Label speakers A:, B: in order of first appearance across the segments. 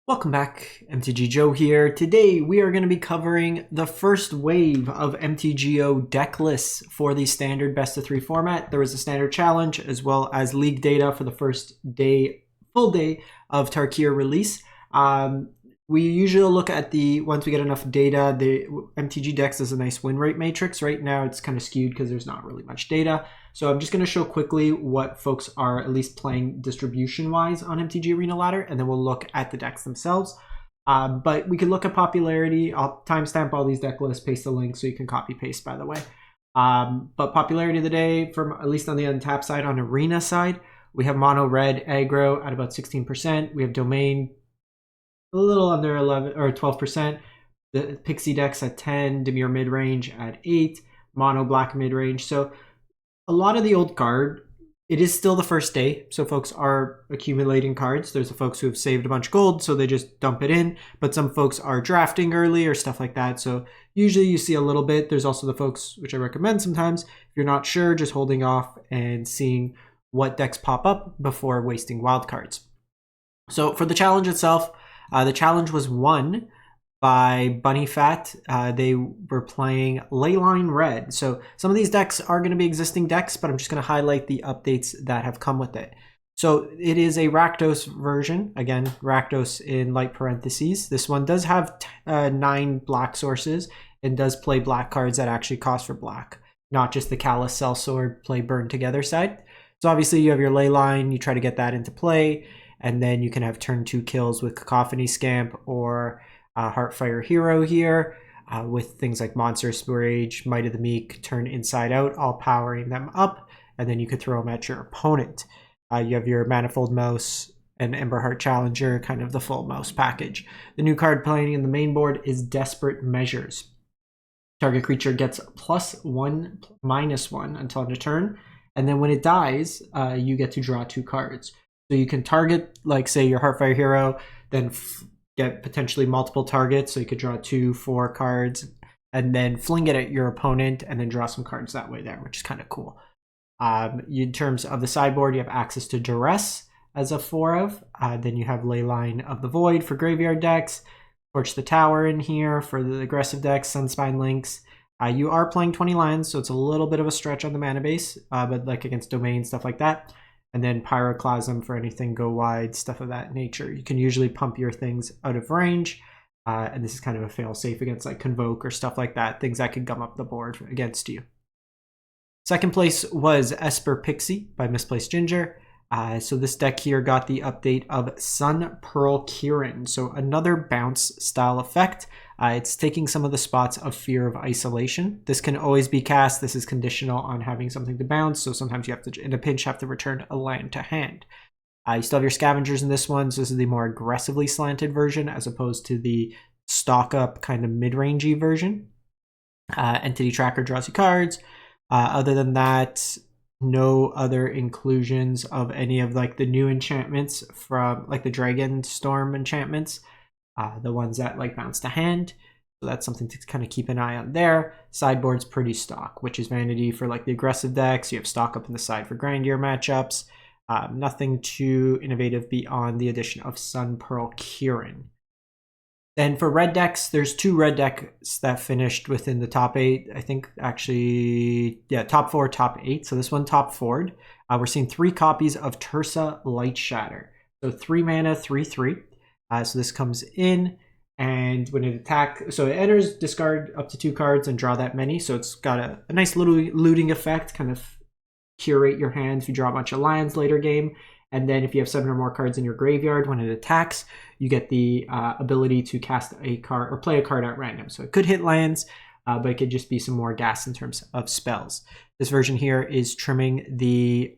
A: Welcome back, MTGO here. Today we are going to be covering the first wave of MTGO deck lists for the standard best of 3 format. There was a standard challenge as well as league data for the first day, full day of Tarkir release. We usually look at once we get enough data, the MTG decks is a nice win rate matrix. Right now it's kind of skewed because there's not really much data. So I'm just going to show quickly what folks are at least playing distribution-wise on MTG Arena Ladder, and then we'll look at the decks themselves. But we can look at popularity. I'll timestamp all these deck lists, paste the link so you can copy-paste, by the way. But popularity of the day, from at least on the untap side, on Arena side, we have Mono Red Aggro at about 16%. We have Domain a little under 11 or 12%. The Pixie decks at 10, Dimir mid-range at 8, Mono Black mid-range. So a lot of the old guard, it is still the first day, so folks are accumulating cards. There's the folks who have saved a bunch of gold, so they just dump it in, but some folks are drafting early or stuff like that, so usually you see a little bit. There's also the folks, which I recommend sometimes, if you're not sure, just holding off and seeing what decks pop up before wasting wild cards. So for the challenge itself, the challenge was won by Bunny Fat. They were playing Leyline Red. So some of these decks are going to be existing decks, but I'm just going to highlight the updates that have come with it. So it is a Rakdos version. Again, Rakdos in light parentheses. This one does have 9 black sources and does play black cards that actually cost for black, not just the Callous Sellsword play burn together side. So obviously you have your Leyline, you try to get that into play, and then you can have turn 2 kills with Cacophony Scamp or Heartfire Hero here, with things like Monstrous Rage, Might of the Meek, Turn Inside Out, all powering them up, and then you could throw them at your opponent. You have your Manifold Mouse and Emberheart Challenger, kind of the full mouse package. The new card playing in the main board is Desperate Measures. Target creature gets +1, -1 until end of turn, and then when it dies, you get to draw 2 cards. So you can target, like, say, your Heartfire Hero, then get potentially multiple targets. So you could draw 2, 4 cards, and then fling it at your opponent, and then draw some cards that way there, which is kind of cool. In terms of the sideboard, you have access to Duress as a 4 of. Then you have Leyline of the Void for graveyard decks. Torch the Tower in here for the aggressive decks, Sunspine Links. You are playing 20 lands, so it's a little bit of a stretch on the mana base, but like against Domain, stuff like that. And then Pyroclasm for anything go wide, stuff of that nature. You can usually pump your things out of range, and this is kind of a fail-safe against like Convoke or stuff like that, things that could gum up the board against you. Second place was Esper Pixie by Misplaced Ginger. So this deck here got the update of Sun Pearl Kirin, so another bounce style effect. It's taking some of the spots of Fear of Isolation. This can always be cast. This is conditional on having something to bounce, so sometimes you have to, in a pinch, have to return a land to hand. You still have your Scavengers in this one, so this is the more aggressively slanted version as opposed to the stock up kind of mid-rangey version. Entity Tracker draws you cards. Other than that, no other inclusions of any of like the new enchantments from like the Dragonstorm enchantments, the ones that like bounce to hand. So that's something to kind of keep an eye on there. Sideboard's pretty stock, which is Vanity for like the aggressive decks. You have stock up in the side for Grandier matchups. Nothing too innovative beyond the addition of Sun Pearl Kirin. Then for red decks, there's 2 red decks that finished within the top 8. I think actually, yeah, top 4, top 8. So this one top 4'd. We're seeing 3 copies of Tersa Light Shatter. So 3 mana, 3/3. So this comes in, and when it attacks, so it enters, discard up to 2 cards and draw that many. So it's got a nice little looting effect, kind of curate your hand if you draw a bunch of lands later game. And then if you have 7 or more cards in your graveyard, when it attacks, you get the ability to cast a card or play a card at random. So it could hit lands, but it could just be some more gas in terms of spells. This version here is trimming the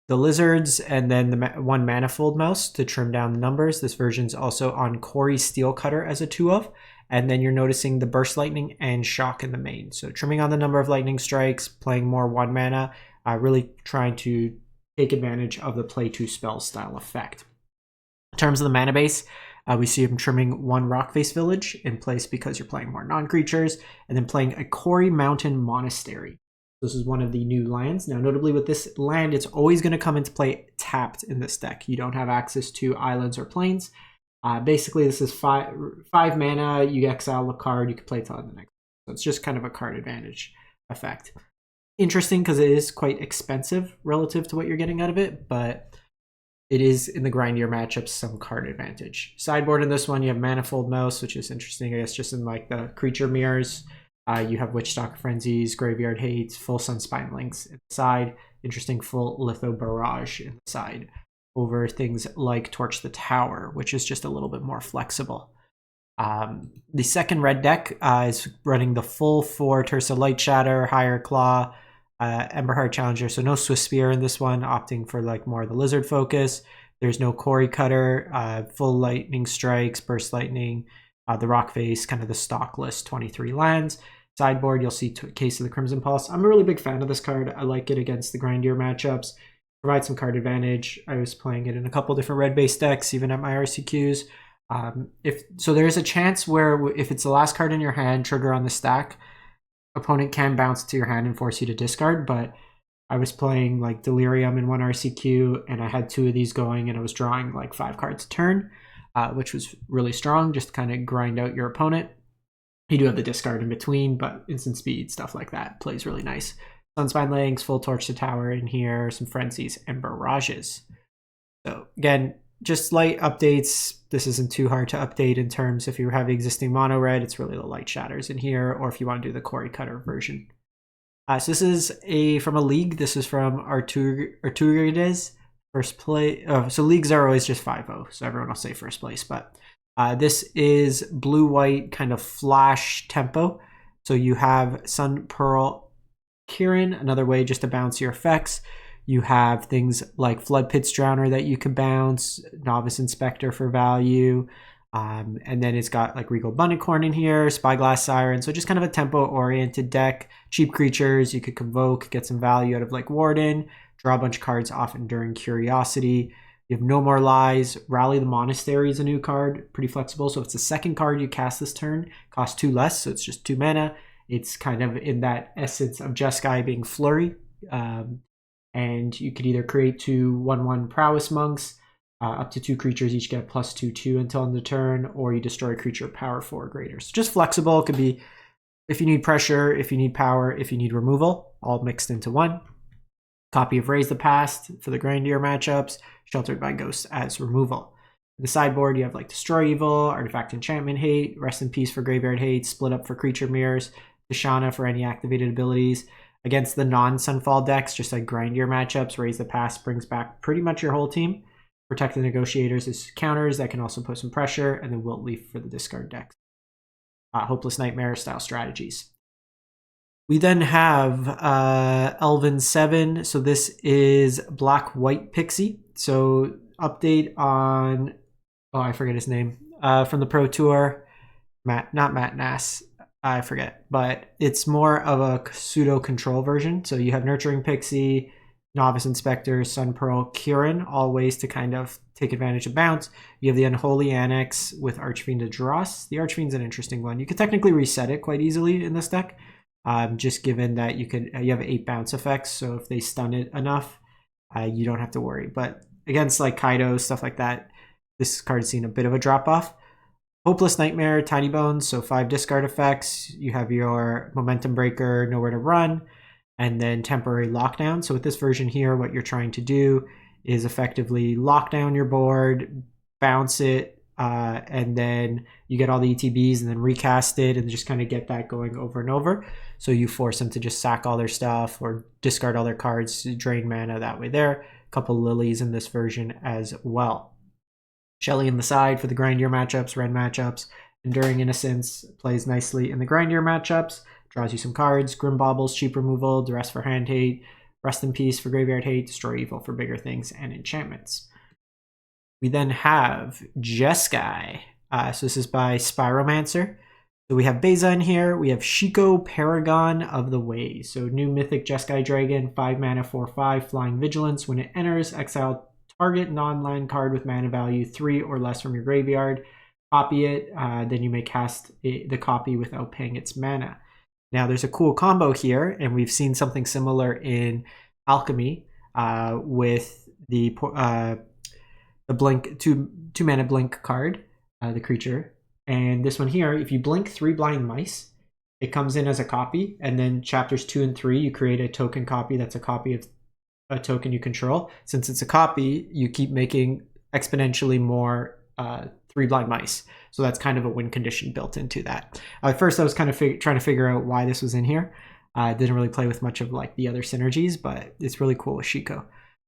A: lizards and then the 1 Manifold Mouse to trim down the numbers. This version's also on Cori-Steel Cutter as a 2 of. And then you're noticing the Burst Lightning and Shock in the main. So trimming on the number of lightning strikes, playing more 1 mana, really trying to take advantage of the play 2 spell style effect. In terms of the mana base, we see him trimming 1 Rockface Village in place because you're playing more non-creatures, and then playing a Quarry Mountain Monastery. This is one of the new lands. Now, notably with this land, it's always going to come into play tapped in this deck. You don't have access to islands or plains. Basically, this is five mana. You exile a card. You can play it on the next. So it's just kind of a card advantage effect. Interesting because it is quite expensive relative to what you're getting out of it, but it is in the grindier matchups some card advantage. Sideboard in this one, you have Manifold Mouse, which is interesting, I guess, just in like the creature mirrors. You have Witchstalker Frenzies, Graveyard Hate, full Sunspine Links inside. Interesting full Litho Barrage inside over things like Torch the Tower, which is just a little bit more flexible. The second red deck is running the full 4 Tersa Light Shatter, Higher Claw, Emberheart Challenger. So no Swift Spear in this one, opting for like more of the Lizard focus. There's no Cori Cutter, full Lightning Strikes, Burst Lightning, the Rock Face, kind of the stock list, 23 lands. Sideboard, you'll see Case of the Crimson Pulse. I'm a really big fan of this card. I like it against the grindier matchups. Provide some card advantage. I was playing it in a couple different red-based decks, even at my RCQs. So there's a chance where if it's the last card in your hand, trigger on the stack, opponent can bounce to your hand and force you to discard. But I was playing like Delirium in one RCQ, and I had 2 of these going, and I was drawing like 5 cards a turn, which was really strong, just to kind of grind out your opponent. You do have the discard in between, but instant speed, stuff like that, plays really nice. Sunspine Links, full Torch to Tower in here, some Frenzies, and Barrages. So again, just light updates. This isn't too hard to update in terms if you have existing mono red, it's really the Light Shatters in here, or if you want to do the Cori Cutter version. So this is from a league. This is from Arturides, first place. So leagues are always just 5-0, so everyone will say first place, but this is blue-white kind of flash tempo. So you have Sun Pearl Kirin, another way just to bounce your effects. You have things like Flood Pit's Drowner that you can bounce, Novice Inspector for value, and then it's got like Regal Bunnicorn in here, Spyglass Siren, so just kind of a tempo-oriented deck. Cheap creatures, you could convoke, get some value out of like Warden, draw a bunch of cards off Enduring Curiosity. You have No More Lies. Rally the Monastery is a new card, pretty flexible. So if it's the second card you cast this turn, costs 2 less, so it's just 2 mana. It's kind of in that essence of Jeskai being Flurry. And you could either create 2 1/1 Prowess Monks, up to 2 creatures each get +2/2 until end of turn, or you destroy a creature power 4 or greater. So just flexible. It could be if you need pressure, if you need power, if you need removal, all mixed into one. Copy of Raise the Past for the grindier matchups. Sheltered by Ghosts as removal. In the sideboard, you have like Destroy Evil, Artifact Enchantment Hate, Rest in Peace for Graveyard Hate, Split Up for Creature Mirrors, Tishana for any activated abilities. Against the non-Sunfall decks, just like grindier matchups, Raise the Past brings back pretty much your whole team. Protect the Negotiators is counters that can also put some pressure, and then Wilt Leaf for the discard decks. Hopeless Nightmare style strategies. We then have Elven 7. So this is Black-White Pixie. So update on, I forget his name, from the Pro Tour. Not Matt Nass, I forget. But it's more of a pseudo-control version. So you have Nurturing Pixie, Novice Inspector, Sun Pearl, Kirin, all ways to kind of take advantage of bounce. You have the Unholy Annex with Archfiend Dross. The Archfiend's an interesting one. You could technically reset it quite easily in this deck. Just given that you have 8 bounce effects, so if they stun it enough, you don't have to worry. But against like Kaido, stuff like that, this card's seen a bit of a drop off. Hopeless Nightmare, Tiny Bones, so 5 discard effects. You have your Momentum Breaker, Nowhere to Run, and then Temporary Lockdown. So with this version here, what you're trying to do is effectively lock down your board, bounce it, and then you get all the ETBs and then recast it and just kind of get that going over and over. So you force them to just sack all their stuff or discard all their cards, drain mana that way there. A couple Lilies in this version as well. Shelly in the side for the grindier matchups, red matchups. Enduring Innocence plays nicely in the grindier matchups. Draws you some cards. Grim Baubles, cheap removal. Duress for hand hate. Rest in Peace for graveyard hate. Destroy Evil for bigger things and enchantments. We then have Jeskai. So this is by Spiromancer. So we have Beza in here. We have Shiko, Paragon of the Ways. So new mythic Jeskai Dragon, 5 mana, 4/5, Flying Vigilance. When it enters, exile target non-land card with mana value 3 or less from your graveyard. Copy it. Then you may cast the copy without paying its mana. Now there's a cool combo here, and we've seen something similar in Alchemy with the blink two mana blink card, the creature. And this one here, if you blink 3 blind mice, it comes in as a copy, and then chapters 2 and 3, you create a token copy that's a copy of a token you control. Since it's a copy, you keep making exponentially more 3 blind mice. So that's kind of a win condition built into that. At first, I was kind of trying to figure out why this was in here. It didn't really play with much of like the other synergies, but it's really cool with Shiko.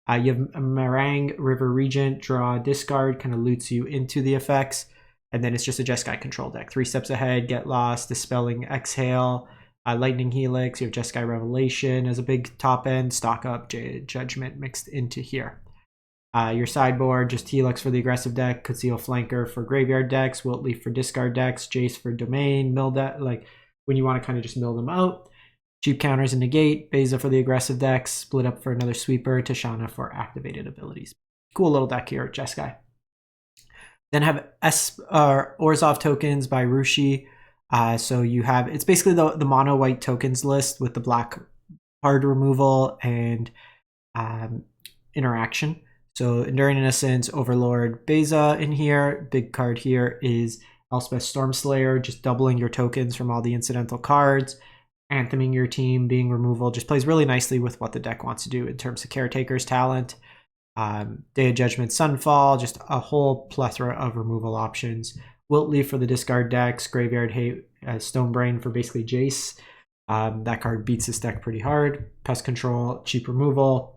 A: You have a Meringue, River Regent, draw, discard, kind of loots you into the effects. And then it's just a Jeskai control deck. 3 steps ahead, Get Lost, Dispelling Exhale, Lightning Helix, you have Jeskai Revelation as a big top end, Stock Up, Judgment mixed into here. Your sideboard, just Helix for the aggressive deck, Conceal Flanker for graveyard decks, Wilt Leaf for discard decks, Jace for domain, mill deck, like when you want to kind of just mill them out. Cheap counters and negate, Beza for the aggressive decks, Split Up for another sweeper, Tashana for activated abilities. Cool little deck here at Jeskai. Then have Orzhov tokens by Rushi. So you have, it's basically the mono white tokens list with the black card removal and interaction. So Enduring Innocence, Overlord, Beza in here. Big card here is Elspeth Stormslayer, just doubling your tokens from all the incidental cards. Antheming your team, being removal, just plays really nicely with what the deck wants to do in terms of Caretaker's talent. Day of Judgment, Sunfall, just a whole plethora of removal options. Wilt Leaf for the discard decks, Graveyard Hate, Stonebrain for basically Jace. That card beats this deck pretty hard. Pest Control, cheap removal.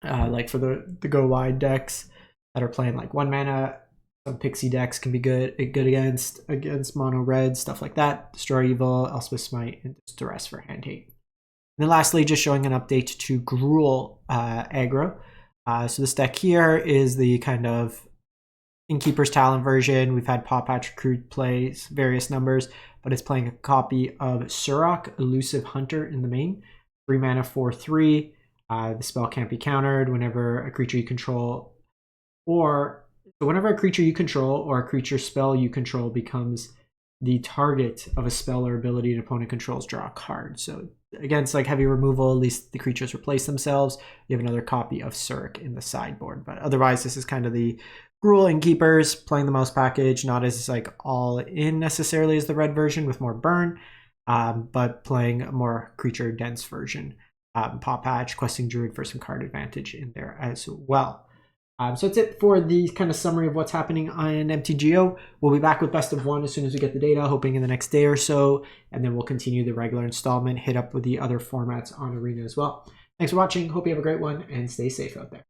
A: Like for the go wide decks that are playing like 1 mana, some Pixie decks can be good against mono red, stuff like that. Destroy Evil, Elspeth Smite, and Duress for hand hate. And then lastly, just showing an update to Gruul Aggro. So this deck here is the kind of Innkeeper's Talent version. We've had Paw Patch Recruit play various numbers, but it's playing a copy of Surok, Elusive Hunter in the main. 3 mana, 4/3. The spell can't be countered whenever a creature you control or a creature spell you control becomes the target of a spell or ability an opponent controls, draw a card. So against like heavy removal, at least the creatures replace themselves. You have another copy of Surok in the sideboard. But otherwise, this is kind of the Gruul Innkeepers playing the mouse package, not as like all in necessarily as the red version with more burn, but playing a more creature dense version. Paw Patch, Questing Druid for some card advantage in there as well. So that's it for the kind of summary of what's happening on MTGO. We'll be back with best of 1 as soon as we get the data, hoping in the next day or so, and then we'll continue the regular installment, hit up with the other formats on Arena as well. Thanks for watching. Hope you have a great one, and stay safe out there.